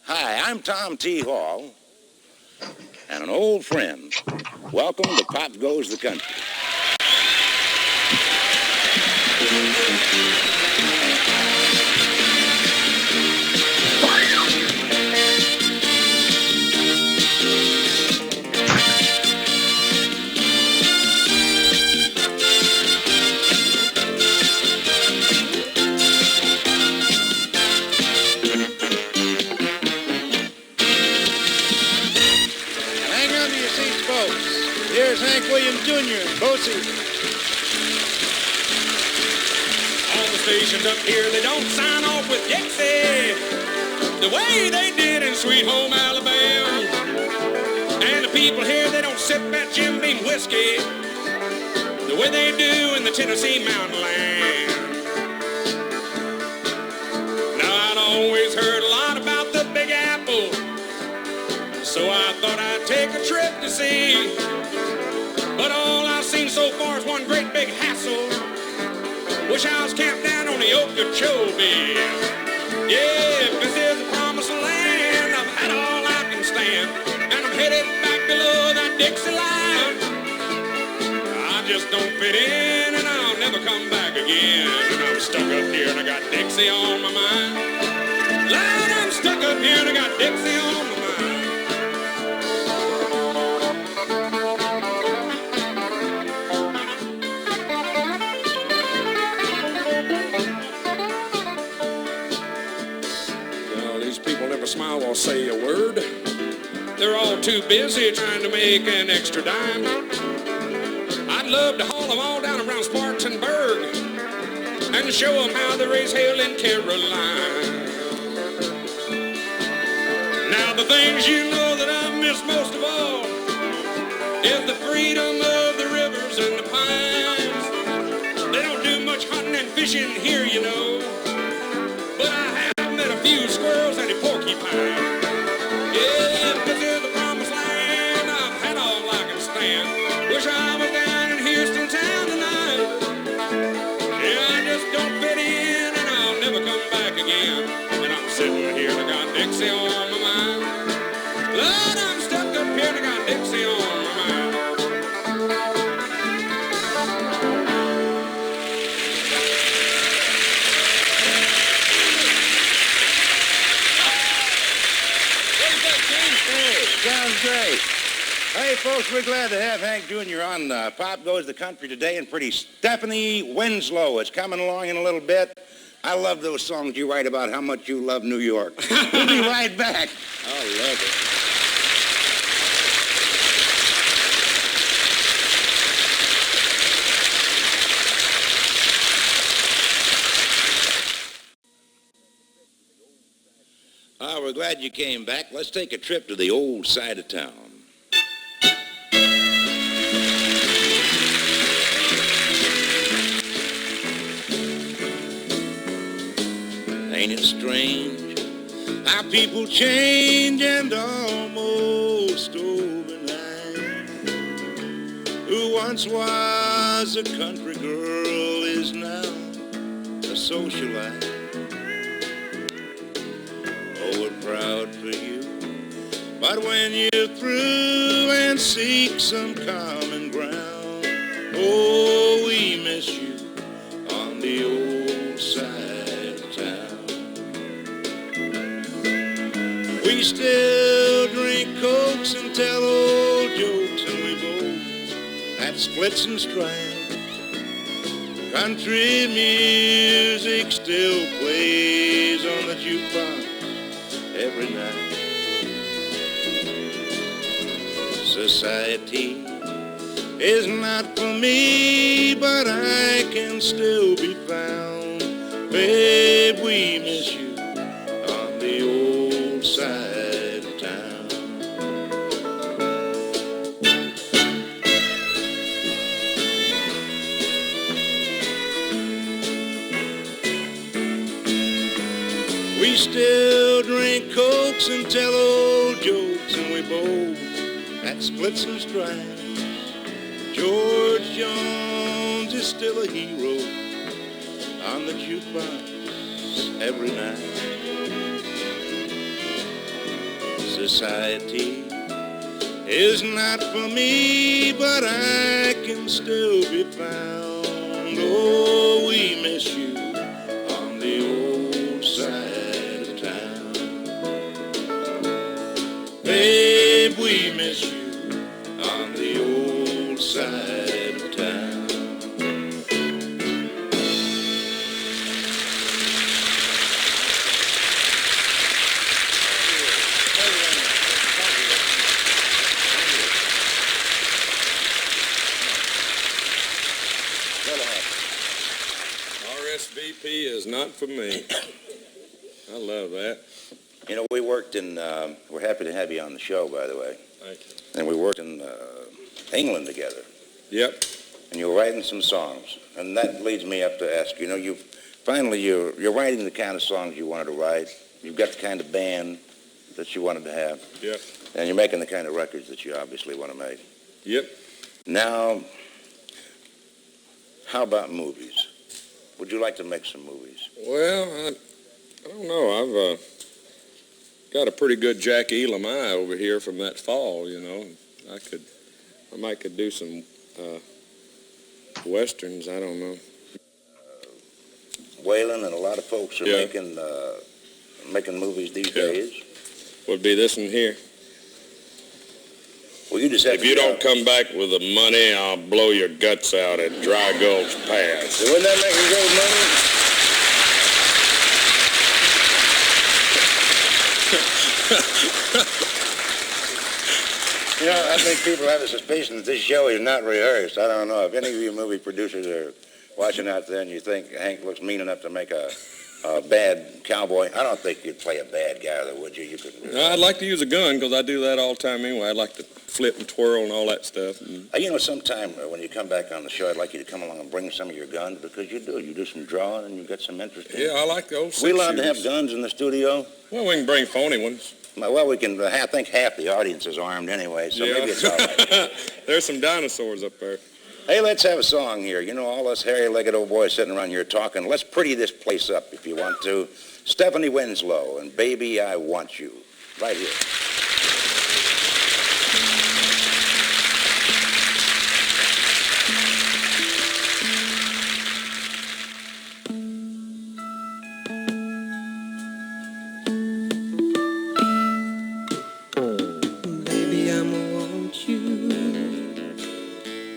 Hi, I'm Tom T. Hall, and an old friend. Welcome to Pop Goes the Country. Here's Hank Williams Jr. and Bosie. All the stations up here, they don't sign off with Dixie the way they did in Sweet Home Alabama. And the people here, they don't sip that Jim Beam whiskey the way they do in the Tennessee mountain land. Now, I'd always heard a lot about the Big Apple, so I thought I'd take a trip to see. But all I've seen so far is one great big hassle. Wish I was camped down on the Okeechobee. Yeah, if this is the promised land, I've had all I can stand, and I'm headed back below that Dixie line. I just don't fit in, and I'll never come back again. And I'm stuck up here, and I got Dixie on my mind. Lord, I'm stuck up here, and I got Dixie on my mind. Smile or say a word. They're all too busy trying to make an extra dime. I'd love to haul them all down around Spartanburg and show them how they raise hell in Carolina. Now the things you know that I miss most of all is the freedom of the rivers and the pines. They don't do much hunting and fishing here, you know, but I have met a few squirrels and a porcupine. Yeah, this is the promised land. I've had all I can stand. Wish I was down in Houston town tonight. Yeah, I just don't fit in, and I'll never come back again. And I'm sitting here and I got Dixie on my mind. Lord, I'm stuck up here and I got Dixie on my mind. Sounds great. Hey, folks, we're glad to have Hank Jr. on Pop Goes the Country today, and pretty Stephanie Winslow is coming along in a little bit. I love those songs you write about how much you love New York. We'll be right back. I love it. We're glad you came back. Let's take a trip to the old side of town. Ain't it strange how people change and almost overnight? Who once was a country girl is now a socialite. Oh, we're proud for you, but when you're through and seek some common ground, oh, we miss you on the old side of town. We still drink Cokes and tell old jokes, and we both have splits and stripes. Country music still plays on the jukebox every night. Society is not for me, but I can still be found. Babe, we miss you on the old side of town. We still drink Cokes and tell old jokes, and we both had splits and stripes. George Jones is still a hero on the jukebox every night. society is not for me, but I can still be found. Oh, we miss you on the old side of town. Babe, we miss you on the old side of town. RSVP is not for me. I love that. You know, we worked in, we're happy to have you on the show, by the way. Thank you. And we worked in England together. Yep. And you were writing some songs. And that leads me up to ask, you know, you're writing the kind of songs you wanted to write. You've got the kind of band that you wanted to have. Yep. And you're making the kind of records that you obviously want to make. Yep. Now, how about movies? Would you like to make some movies? Well, I don't know. I've got a pretty good Jack Elam eye over here from that fall, you know. I might could do some westerns. I don't know. Waylon and a lot of folks are making movies these days. Would be this one here. Well, you just have If you don't come back with the money, I'll blow your guts out at Dry Gulch Pass. So wouldn't that make you go money? You know, I think people have a suspicion that this show is not rehearsed. I don't know if any of you movie producers are watching out there and you think Hank looks mean enough to make a bad cowboy. I don't think you'd play a bad guy, though, would you? You couldn't. No, I'd like to use a gun because I do that all the time anyway. I'd like to flip and twirl and all that stuff. You know, sometime when you come back on the show, I'd like you to come along and bring some of your guns because you do. You do some drawing and you got some interest in it. Yeah, I like those. We allowed to have guns in the studio? Well, we can bring phony ones. Well, we can. I think half the audience is armed anyway, so maybe it's all right. There's some dinosaurs up there. Hey, let's have a song here. You know, all us hairy-legged old boys sitting around here talking. Let's pretty this place up if you want to. Stephanie Winslow and Baby, I Want You. Right here. Baby, I'ma want you.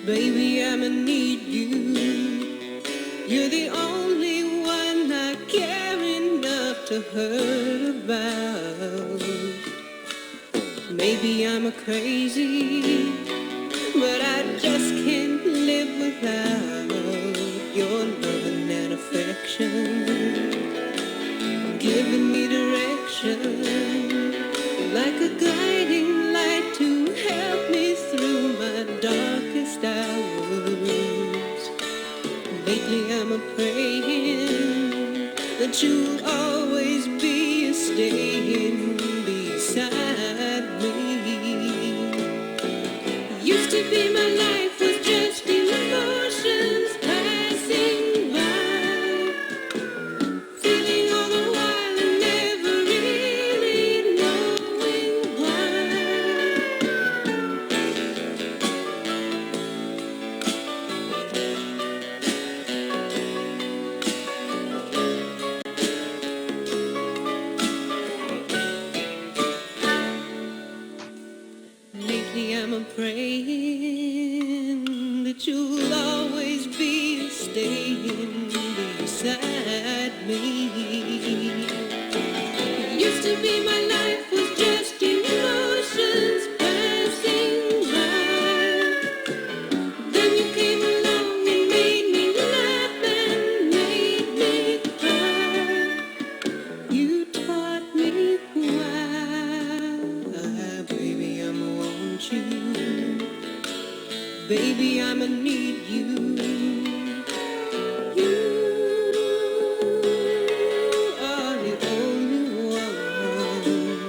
Baby, I'ma need you. You're the only one I care enough to hurt about. Maybe I'm a crazy, but I just can't live without your loving and affection, giving me direction, like a guiding light to help me through my darkest hours. Lately I'm a-praying that you'll always be staying beside me. Used to be my life was just emotions passing by, feeling all the while and never really knowing why. Lately I'm a-praying that you'll always be staying beside me. Used to be my life was just emotions passing by. Then you came along and made me laugh and made me cry. You taught me why. Baby, I'ma want you. Baby, I'ma need you. You are the only one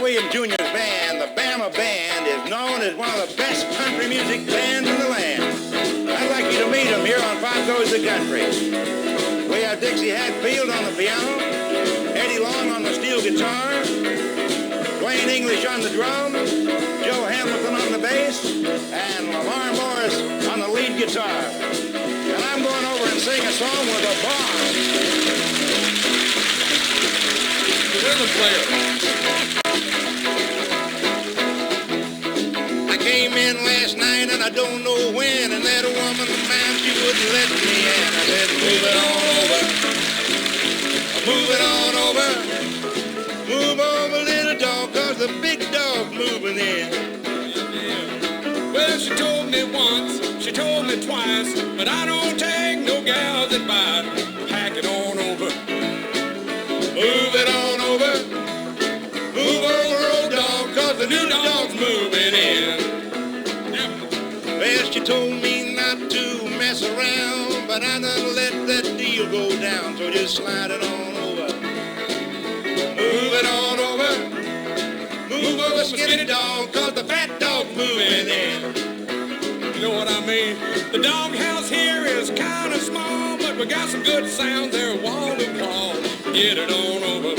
Williams Jr.'s band, the Bama Band, is known as one of the best country music bands in the land. I'd like you to meet them here on Pop Goes the Country. We have Dixie Hatfield on the piano, Eddie Long on the steel guitar, Dwayne English on the drums, Joe Hamilton on the bass, and Lamar Morris on the lead guitar. And I'm going over and sing a song with a bar. Rhythm player. I came in last night and I don't know when, and that woman of mine, she wouldn't let me in. I said, move it on over, move it on over, move over, little dog, 'cause the big dog's moving in. Well, she told me once, she told me twice, but I don't take no gal's advice. Pack it on over. Move it on over, move over, old dog, 'cause the new dog's moving in. Well, she told me not to mess around, but I done let that deal go down, so just slide it on over. Move it on over, move over, skinny dog, 'cause the fat dog's moving in. You know what I mean? The doghouse here is kind of small, but we got some good sounds there, wall to wall. Get it on over.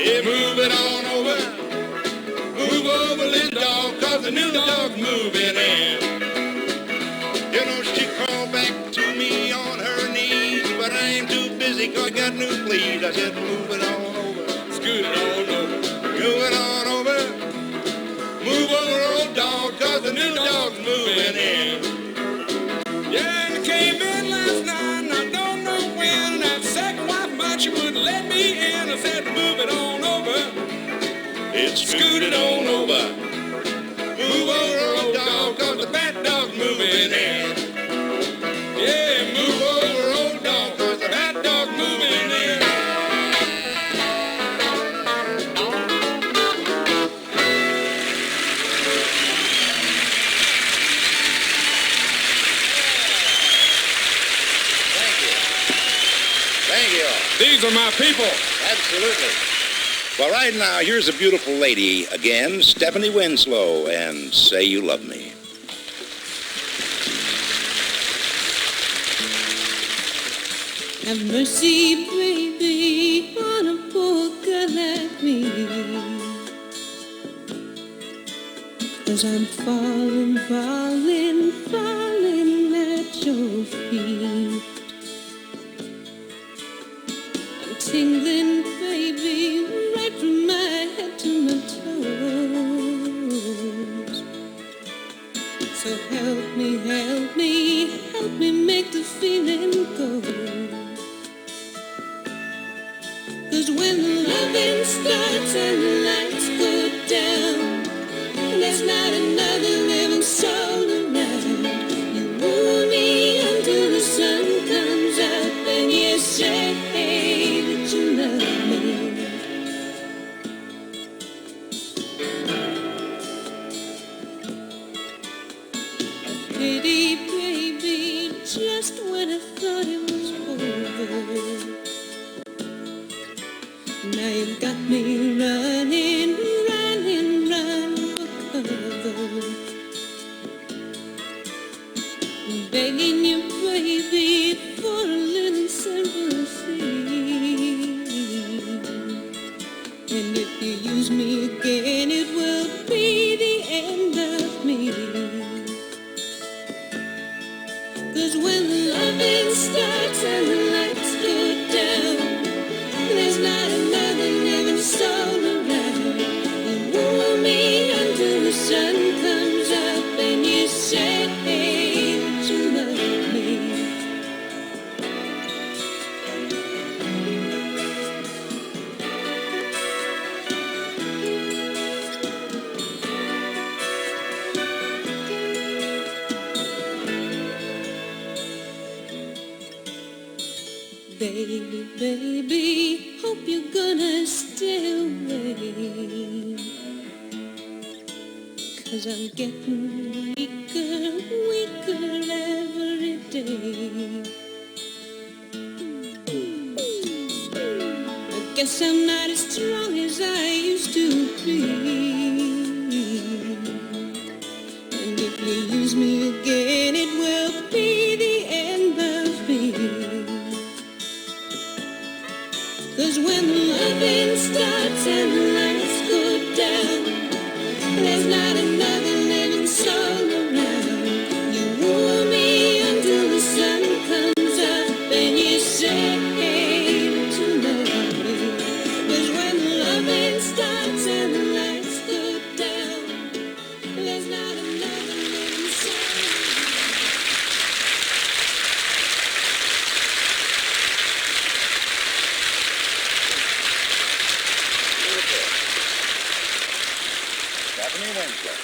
Yeah, move it on over, move over, little dog, 'cause the new dog's moving in. You know, she crawled back to me on her knees, but I ain't too busy 'cause I got new fleas. I said, move it on over, Scoot it on over. move it on over, move over, old dog, 'cause the new dog's moving in. Yeah, and I came in last night, and I don't know when, and that second wife, but she wouldn't let me in. I said, move it on over. It's scooted on over, move over, old dog, 'cause the fat dog's moving in. Yeah, move over, old dog, 'cause the fat dog's moving in. Thank you. These are my people. Absolutely. Well, right now, here's a beautiful lady again, Stephanie Winslow, and Say You Love Me. Have mercy, baby, on a poor girl like me. 'Cause I'm falling, falling, falling at your feet. I'm tingling, baby, right from my head to my toes. So help me, help me, help me make the feeling go. 'Cause when the loving starts and the lights go down, there's not another living soul around. You woo me until the sun comes up and you say that you love me. Pity, baby, just when I thought it was over. Now you've got me running, running, running for cover. Begging you, baby, for a little sympathy. And if you use me again, it will be the end of me. 'Cause when the loving starts and the lights go down, there's not another living soul around. You woo me until the sun comes up and you say that you love me. Baby, baby, hope you're gonna stay away. 'Cause I'm getting weaker, weaker every day. I guess I'm not as strong as I used to be. And if you lose me again, it will be the end of me. 'Cause when the loving starts and the lights go down, there's not another living soul around. You woo me until the sun comes up and you say to love me. 'Cause when the loving starts and the lights go down, there's not another living soul Stephanie Winslow.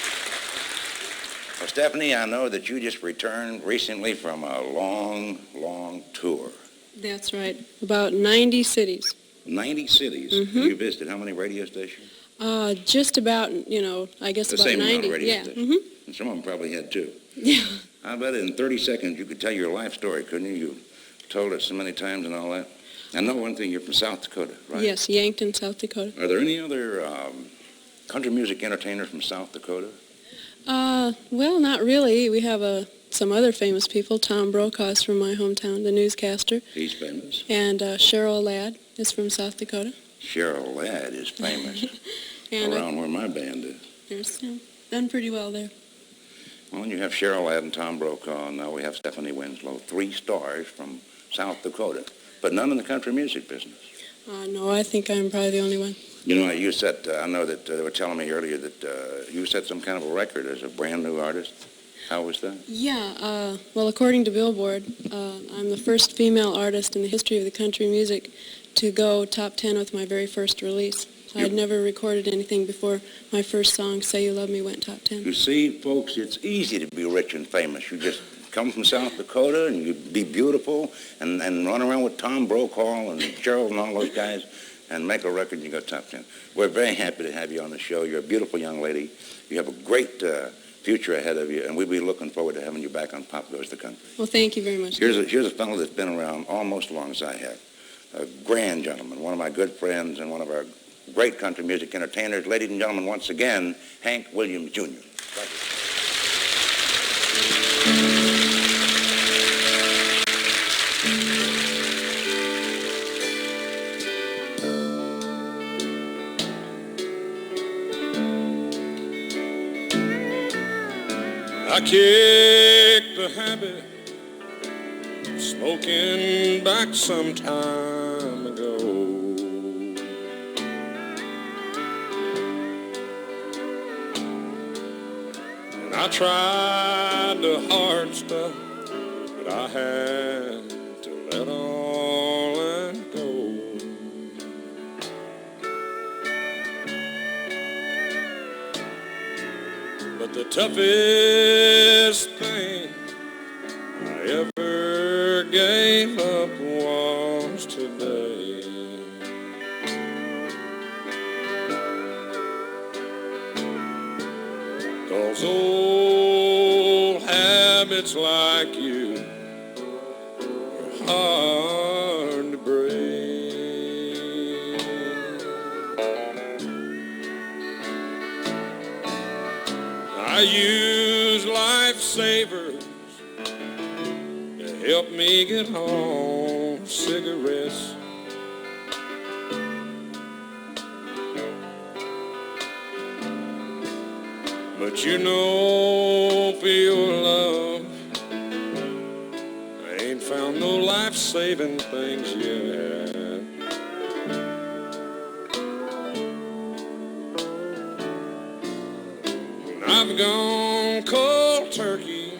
Well, Stephanie, I know that you just returned recently from a long, long tour. That's right. About 90 cities. 90 cities. Mhm. You visited how many radio stations? Just about, I guess The about same 90. amount of radio Yeah. stations. Mhm. And some of them probably had two. Yeah. I bet in 30 seconds you could tell your life story, couldn't you? You told it so many times and all that. I know one thing, you're from South Dakota, right? Yes, Yankton, South Dakota. Are there any other country music entertainers from South Dakota? Well, not really. We have some other famous people. Tom Brokaw's from my hometown, the newscaster. He's famous. And Cheryl Ladd is from South Dakota. Cheryl Ladd is famous And around where my band is. there's done pretty well there. Well, you have Cheryl Ladd and Tom Brokaw, and now we have Stephanie Winslow, 3 stars from South Dakota, but none in the country music business. No, I think I'm probably the only one. You know, you set, I know that they were telling me earlier that you set some kind of a record as a brand new artist. How was that? Yeah, well, according to Billboard, I'm the first female artist in the history of the country music to go top 10 with my very first release. I'd never recorded anything before my first song, Say You Love Me, went top 10. You see, folks, it's easy to be rich and famous. You just come from South Dakota and you be beautiful and run around with Tom Brokaw and Cheryl and all those guys and make a record and you go top 10. We're very happy to have you on the show. You're a beautiful young lady. You have a great future ahead of you, and we'll be looking forward to having you back on Pop Goes the Country. Well, thank you very much. Here's a fellow that's been around almost as long as I have. A grand gentleman, one of my good friends and one of our great country music entertainers. Ladies and gentlemen, once again, Hank Williams, Jr. Thank you. I kicked the habit of smoking back some time ago. And I tried the hard stuff, but I had to let all that go. But the toughest thing I ever gave up was today. 'Cause old habits like you are hard to break. I use lifesavers to help me get home, cigarettes. But you know, for your love, I ain't found no life-saving things yet. I've gone cold turkey.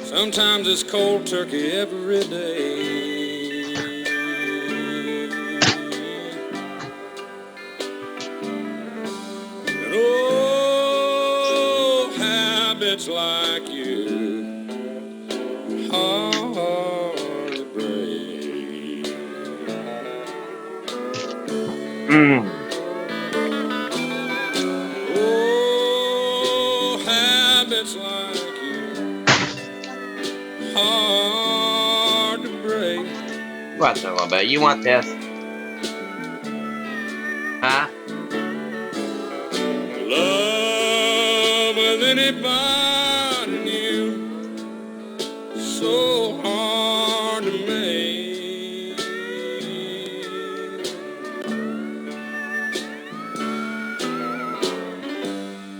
Sometimes it's cold turkey every day. And old habits like you are hard to break. Habits like you, hard to break. Watch a little bit. You want this? anybody knew. So hard to make.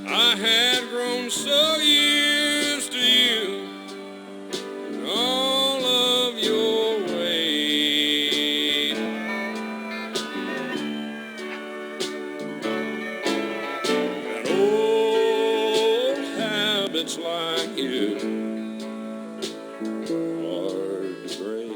I had grown so used to you and all of your ways. And old habits like you hard to break.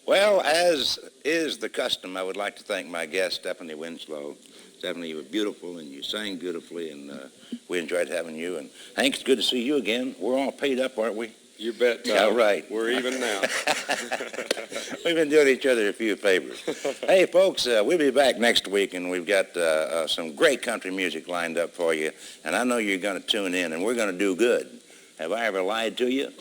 Well, as is the custom, I would like to thank my guest, Stephanie Winslow. Stephanie, you were beautiful, and you sang beautifully, and we enjoyed having you. And Hank, it's good to see you again. We're all paid up, aren't we? You bet, Tom. All right. We're even now. We've been doing each other a few favors. Hey, folks, we'll be back next week, and we've got some great country music lined up for you. And I know you're going to tune in, and we're going to do good. Have I ever lied to you?